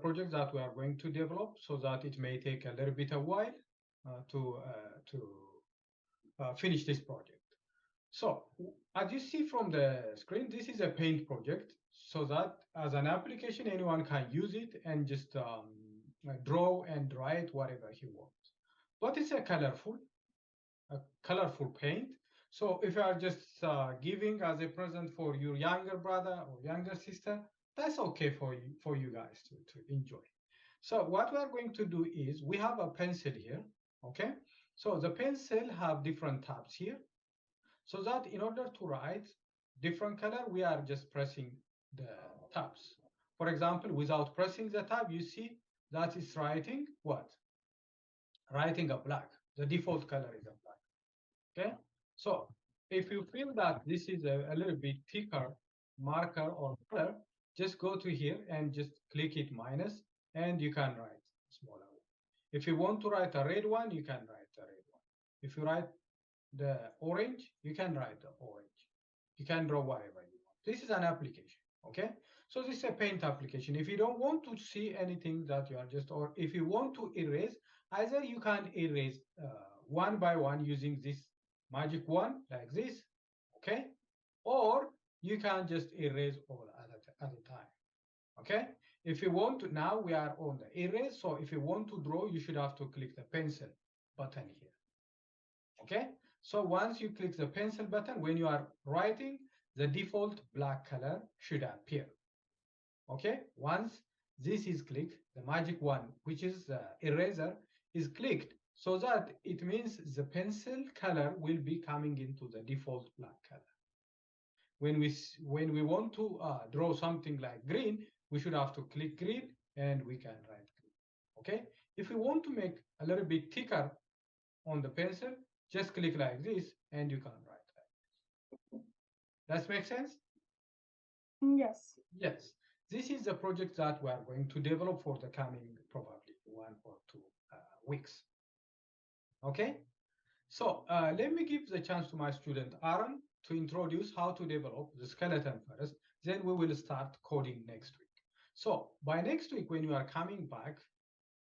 project that we are going to develop, so that it may take a little bit a while to finish this project. So as you see from the screen, this is a paint project, so that as an application, anyone can use it and just draw and write whatever he wants. But it's a colorful paint. So if you are just giving as a present for your younger brother or younger sister, that's okay for you guys to enjoy. So what we are going to do is, we have a pencil here, okay? So the pencil have different tabs here, so that in order to write different color, we are just pressing the tabs. For example, without pressing the tab, you see that it's writing what? Writing a black. The default color is a black, okay? So if you feel that this is a little bit thicker marker or color, just go to here and just click it minus, and you can write smaller one. If you want to write a red one, you can write a red one. If you write the orange, you can write the orange. You can draw whatever you want. This is an application, okay? So this is a paint application. If you don't want to see anything that you are just, or if you want to erase, either you can erase one by one using this magic one like this, okay? Or you can just erase all at a time, okay? If you want to, now we are on the erase, so if you want to draw, you should have to click the pencil button here, okay? So once you click the pencil button, when you are writing, the default black color should appear, okay? Once this is clicked, the magic one, which is the eraser, is clicked, so that it means the pencil color will be coming into the default black color. When we want to draw something like green, we should have to click green, and we can write green, okay? If we want to make a little bit thicker on the pencil, just click like this, and you can write like this. Does make sense? Yes. Yes. This is the project that we are going to develop for the coming probably 1 or 2 weeks. Okay? So let me give the chance to my student Aaron to introduce how to develop the skeleton first. Then we will start coding next week. So by next week, when you are coming back,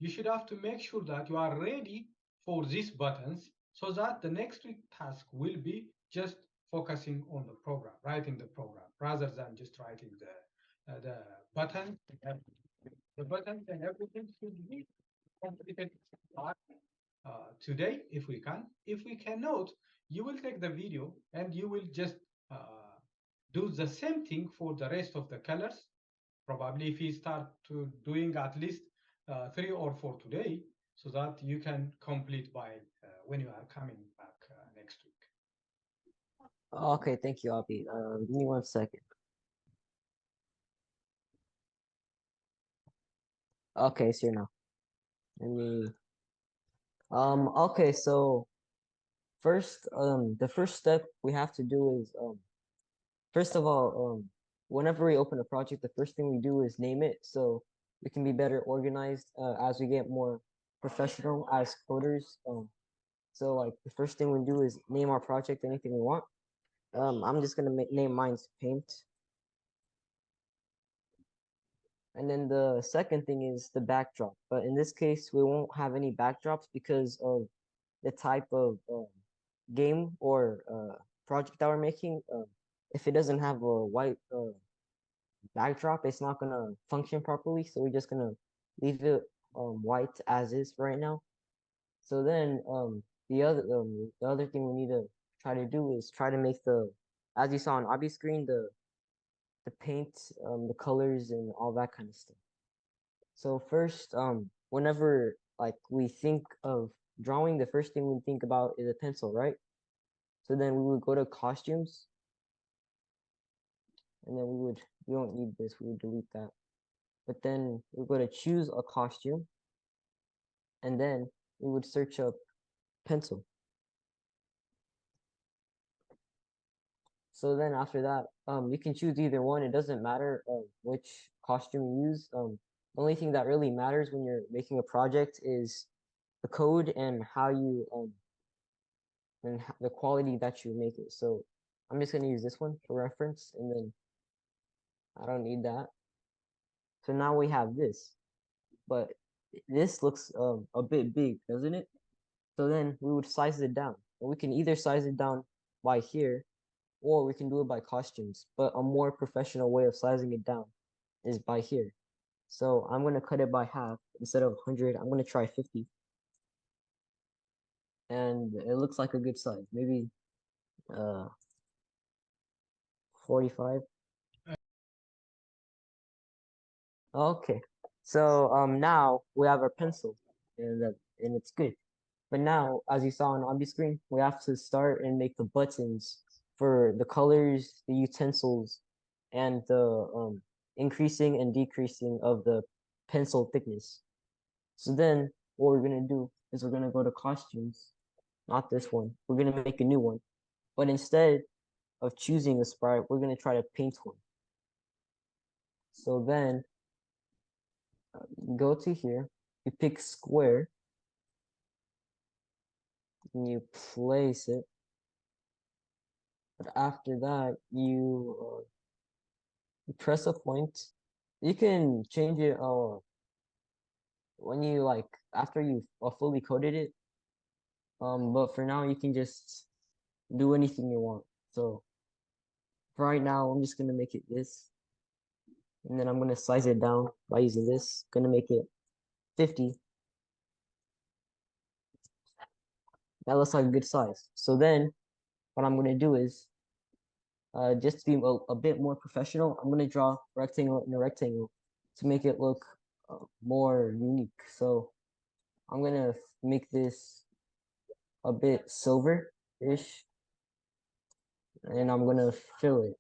you should have to make sure that you are ready for these buttons, so that the next week task will be just focusing on the program, writing the program, rather than just writing the buttons. The buttons and everything should be completed today, if we can. If we cannot, you will take the video and you will just do the same thing for the rest of the colors. Probably if you start to doing at least 3 or 4 today, so that you can complete by when you are coming back next week. Okay, thank you, Abby. Give me 1 second. Okay, it's here now. Let me. Okay, so first, the first step we have to do is, first of all, whenever we open a project, the first thing we do is name it, so we can be better organized as we get more professional as coders. So like the first thing we do is name our project anything we want. I'm just gonna name mine's paint. And then the second thing is the backdrop. But in this case, we won't have any backdrops because of the type of game or project that we're making. If it doesn't have a white backdrop, it's not gonna function properly. So we're just gonna leave it white as is right now. So then the other thing we need to try to do is try to make as you saw on Abby's screen, the paint, the colors and all that kind of stuff. So first, whenever like we think of drawing, the first thing we think about is a pencil, right? So then we would go to costumes, and then we don't need this, we would delete that. But then we go to choose a costume, and then we would search up pencil. So then after that, you can choose either one. It doesn't matter which costume you use. The only thing that really matters when you're making a project is the code and how you the quality that you make it. So I'm just gonna use this one for reference, and then I don't need that. So now we have this. but this looks a bit big, doesn't it? So then we would size it down. And we can either size it down by here, or we can do it by costumes. But a more professional way of sizing it down is by here. So I'm going to cut it by half. Instead of 100, I'm going to try 50. And it looks like a good size. Maybe 45. Okay. So now we have our pencil, and it's good. But now, as you saw on the screen, we have to start and make the buttons for the colors, the utensils, and the increasing and decreasing of the pencil thickness. So then what we're gonna do is we're gonna go to costumes, not this one. We're gonna make a new one. But instead of choosing a sprite, we're gonna try to paint one. So then go to here, you pick square, and you place it. But after that, you press a point. You can change it when you like after you fully coded it. But for now, you can just do anything you want. So for right now, I'm just gonna make it this, and then I'm gonna size it down by using this. Gonna make it 50. That looks like a good size. So then what I'm gonna do is just to be a bit more professional, I'm gonna draw rectangle and a rectangle to make it look more unique. So I'm gonna make this a bit silver-ish, and I'm gonna fill it.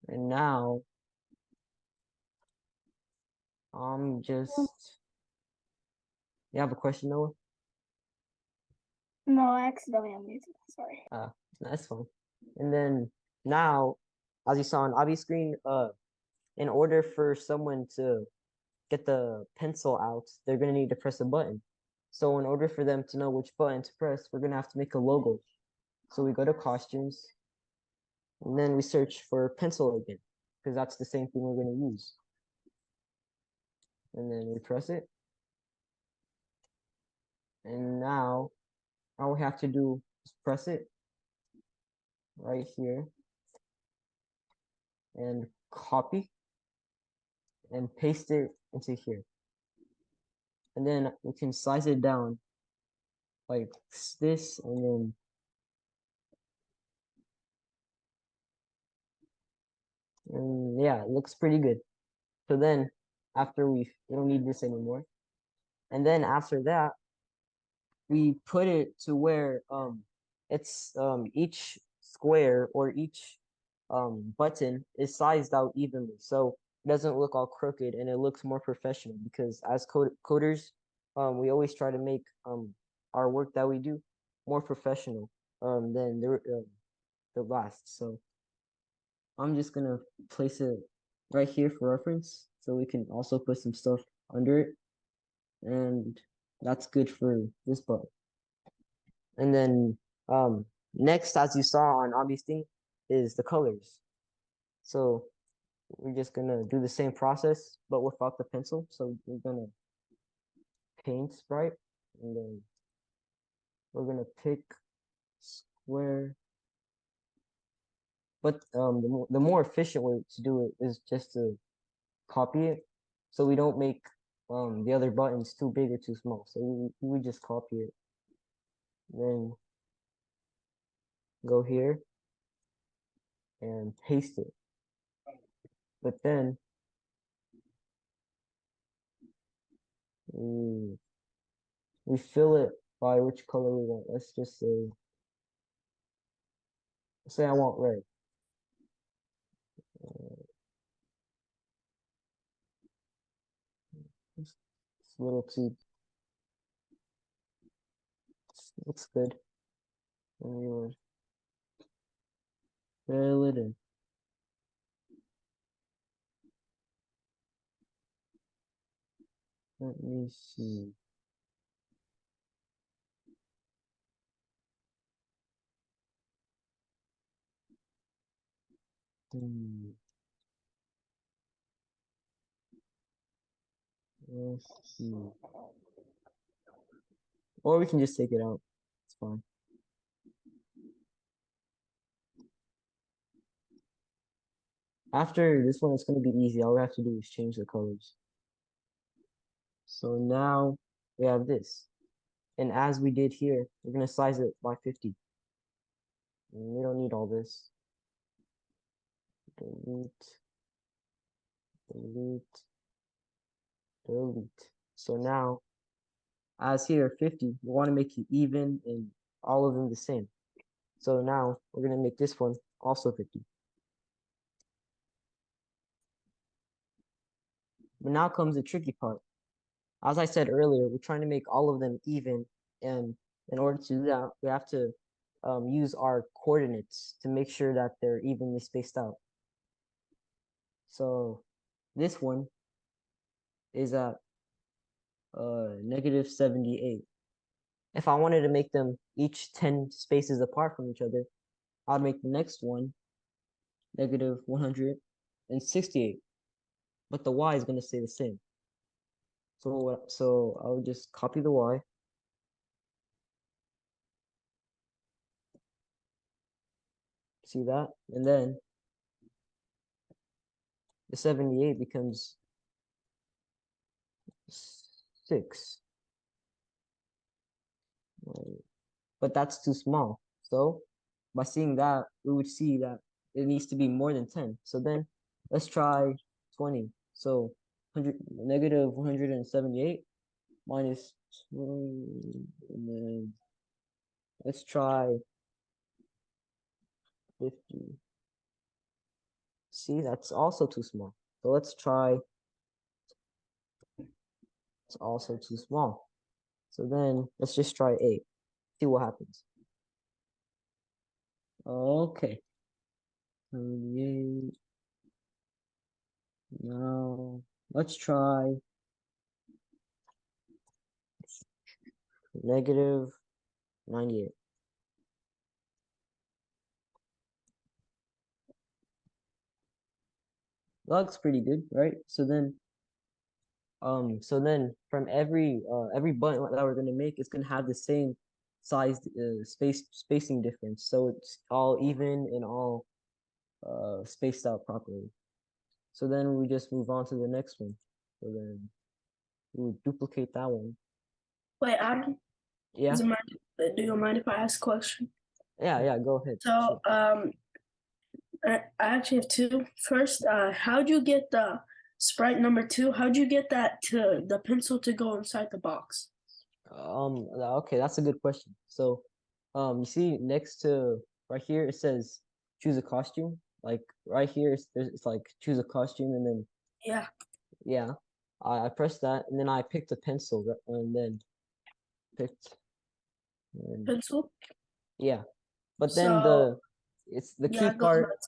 And now I'm just. You have a question, Noah? No, I accidentally unmuted. Sorry. That's fine. And then now, as you saw on Abi's screen, in order for someone to get the pencil out, they're gonna need to press a button. So in order for them to know which button to press, we're gonna have to make a logo. So we go to costumes, and then we search for pencil again, because that's the same thing we're gonna use. And then we press it. And now all we have to do is press it right here and copy and paste it into here. And then we can size it down like this, and yeah, it looks pretty good. So then after we don't need this anymore. And then after that, we put it to where it's each square or each button is sized out evenly, so it doesn't look all crooked and it looks more professional, because as coders we always try to make our work that we do more professional than the last. So I'm just gonna place it right here for reference, so we can also put some stuff under it, and that's good for this button. And then next, as you saw on Abi's thing, is the colors. So we're just gonna do the same process, but without the pencil. So we're gonna paint sprite, and then we're gonna pick square. But the more efficient way to do it is just to copy it, so we don't make the other buttons too big or too small. So we would just copy it, then go here and paste it. But then we fill it by which color we want. Let's just say I want red. It's a little too. Looks good. And we would fill it in. Let me see. Or we can just take it out. It's fine. After this one, it's going to be easy. All we have to do is change the colors. So now we have this. And as we did here, we're going to size it by 50. And we don't need all this. Delete. Delete. Delete. So now, as here, 50, we want to make it even and all of them the same. So now we're going to make this one also 50. But now comes the tricky part. As I said earlier, we're trying to make all of them even, and in order to do that, we have to use our coordinates to make sure that they're evenly spaced out. So this one is at negative 78. If I wanted to make them each 10 spaces apart from each other, I'd make the next one negative 168. But the y is going to stay the same. So I'll just copy the y. See that? And then the 78 becomes 6. But that's too small. So by seeing that, we would see that it needs to be more than 10. So then let's try 20. So negative 178 minus 20, and then let's try 50. See, that's also too small. So let's try, it's also too small. So then let's just try 8. See what happens. Okay. 38. Now let's try negative 98. That looks pretty good, right? So then from every button that we're gonna make, it's gonna have the same sized spacing difference. So it's all even and all spaced out properly. So then we just move on to the next one. So then we would duplicate that one. Wait, Adam, Yeah, do you mind if I ask a question? yeah, go ahead. So, Sure. I actually have two. First, how'd you get the sprite number 2? How'd you get that to the pencil to go inside the box? Okay, that's a good question. So, you see next to right here, it says choose a costume. Like right here, it's like choose a costume, and then Yeah. I pressed that, and then I picked a pencil, and then picked, and Pencil? yeah. But then So, it's the key yeah, go part. ahead.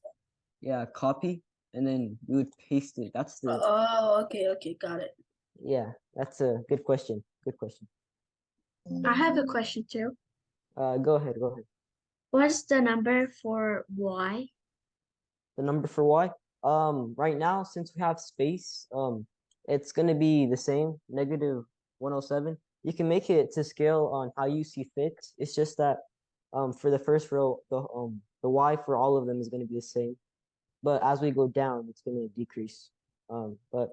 Yeah, copy, and then you would paste it. That's the Oh, okay, got it. yeah. That's a good question. Good question. I have a question too. Go ahead. Go ahead. What's the number for y? The number for y. Right now, since we have space, it's gonna be the same, negative 107. You can make it to scale on how you see fit. It's just that, for the first row, the y for all of them is gonna be the same, but as we go down, it's gonna decrease. But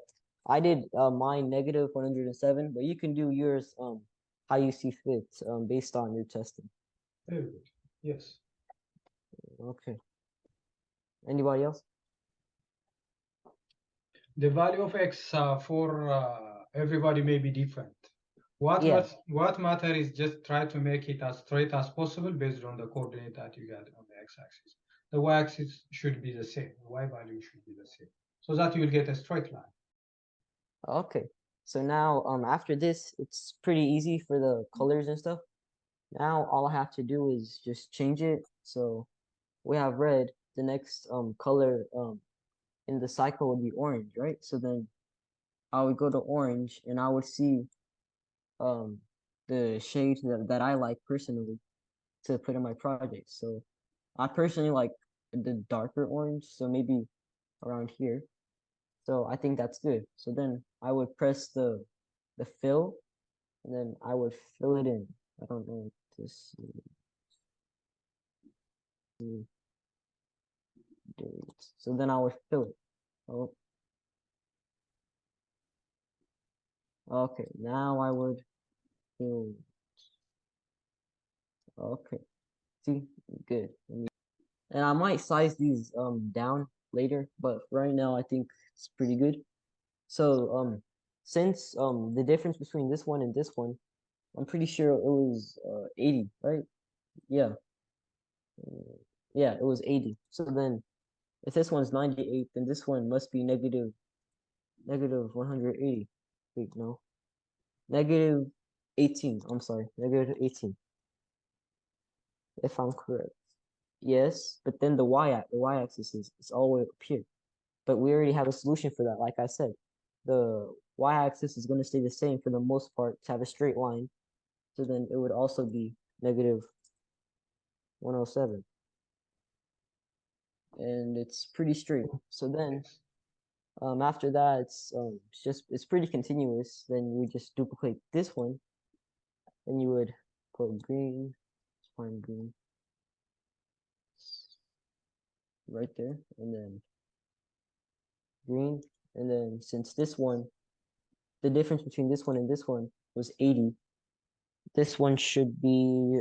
I did mine negative 107, but you can do yours how you see fit based on your testing. Very good. Yes. Okay. Anybody else? The value of x for everybody may be different. What matter is just try to make it as straight as possible based on the coordinate that you got on the x-axis. The y-axis should be the same. The y value should be the same, so that you will get a straight line. Okay. So now after this, it's pretty easy for the colors and stuff. Now all I have to do is just change it. So we have red. The next color in the cycle would be orange, right? So then I would go to orange, and I would see the shade that I like personally to put in my project. So I personally like the darker orange, so maybe around here. So I think that's good. So then I would press the the fill, and then I would fill it in. I don't know if this is, so then I would fill it. Oh. Okay, now I would fill. Okay, see, good. And I might size these down later, but right now I think it's pretty good. So since the difference between this one and this one, I'm pretty sure it was 80, right? Yeah. Yeah, it was 80. So then if this one's 98, then this one must be negative 180. Wait, no. Negative 18. I'm sorry, negative 18. If I'm correct. Yes, but then the y-axis is all the way up here. But we already have a solution for that. Like I said, the y-axis is going to stay the same for the most part to have a straight line. So then it would also be negative 107. And it's pretty straight. So then after that, it's pretty continuous. Then you would just duplicate this one, and you would put green. Let's find green right there, and then green, and then since this one, the difference between this one and this one was 80, this one should be